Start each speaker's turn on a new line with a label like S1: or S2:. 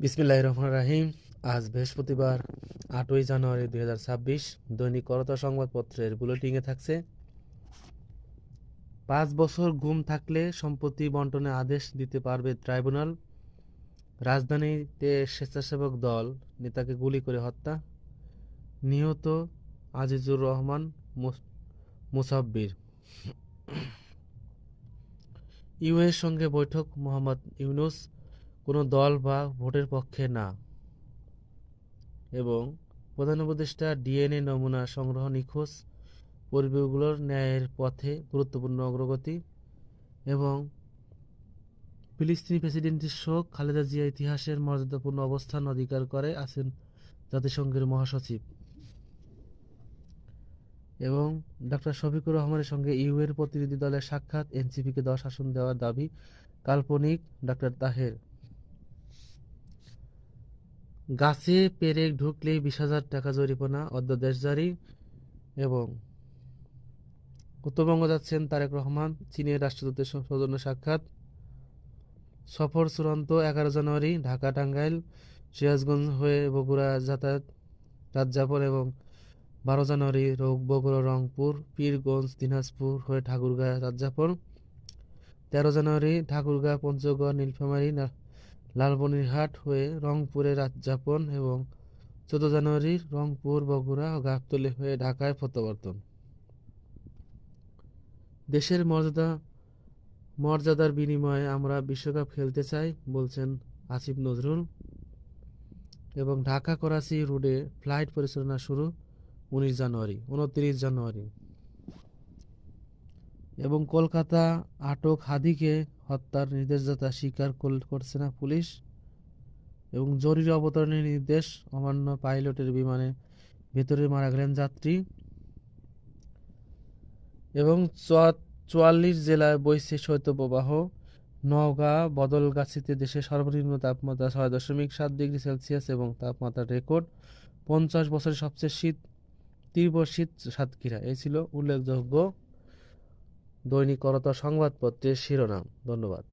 S1: বিসমিল্লাহির রহমানির রহিম। আজ বৃহস্পতিবার 8ই জানুয়ারি 2026। দৈনিক করতোয়া সংবাদপত্রের বুলেটিনে থাকছে, 5 বছর গুম থাকলে সম্পত্তি বন্টনের আদেশ দিতে পারবে ট্রাইব্যুনাল। রাজধানীতে স্বেচ্ছাসেবক দল নেতাকে গুলি করে হত্যা, নিহত আজিজুর রহমান মুসাব্বির। ইউএর সঙ্গে বৈঠক মোহাম্মদ ইউনূস, কোনো দল বা ভোটের পক্ষে না। এবং প্রধান উপদেষ্টা ডিএনএ নমুনা সংগ্রহ নিখোঁজ পরিবারগুলোর ন্যায়ের পথে গুরুত্বপূর্ণ অগ্রগতি। এবং ফিলিস্তিনি প্রেসিডেন্টের শোক, খালেদা জিয়া ইতিহাসের মর্যাদাপূর্ণ অবস্থান অধিকার করে আছেন জাতিসংঘের মহাসচিব। এবং ডক্টর শফিকুর রহমানের সঙ্গে ইউএর প্রতিনিধি দলের সাক্ষাৎ, এনসিপিকে 10 আসন দেওয়ার দাবি কাল্পনিক, ডক্টর তাহের। গাছে পেরেক ঢুকলেই 20,000 টাকা জরিমানা, অধ্যাদেশ জারি। এবং উত্তরবঙ্গ যাচ্ছেন তারেক রহমান, চীনের রাষ্ট্রদূতের সৌজন্য সাক্ষাৎ। সফর চূড়ান্ত, 11 জানুয়ারি ঢাকা টাঙ্গাইল সিরাজগঞ্জ হয়ে বগুড়া যাতায়াত রাতযাপন। এবং 12 জানুয়ারি বগুড়া রংপুর পীরগঞ্জ দিনাজপুর হয়ে ঠাকুরগাঁও রাতযাপন। 13 জানুয়ারি ঠাকুরগাঁও পঞ্চগড় নীলফামারী লালমনিরহাট হয়ে রংপুরে রাতযাপন। এবং 14 জানুয়ারি রংপুর বগুড়া ও গাবতলী হয়ে ঢাকায় প্রত্যাবর্তন। দেশের মর্যাদার বিনিময়ে আমরা বিশ্বকাপ খেলতে চাই, বলছেন আসিফ নজরুল। এবং ঢাকা করাচি রুটে ফ্লাইট পরিচালনা শুরু 29 জানুয়ারি। এবং কলকাতা আটক হাদিকে হত্যার নির্দেশদাতা স্বীকার করছে না পুলিশ। এবং জরুরি অবতরণের নির্দেশ অমান্য, পাইলটের বিমানে ভেতরে মারা গেলেন যাত্রী। এবং 44 জেলায় বইছে শৈত্যপ্রবাহ, নওগাঁ বদলগাছীতে দেশের সর্বনিম্ন তাপমাত্রা 6.7 ডিগ্রি সেলসিয়াস এবং তাপমাত্রা রেকর্ড। 50 বছরের সবচেয়ে তীব্র শীত সাতক্ষীরা। এই ছিল উল্লেখযোগ্য দৈনিক করতোয়া সংবাদপত্রের শিরোনাম। ধন্যবাদ।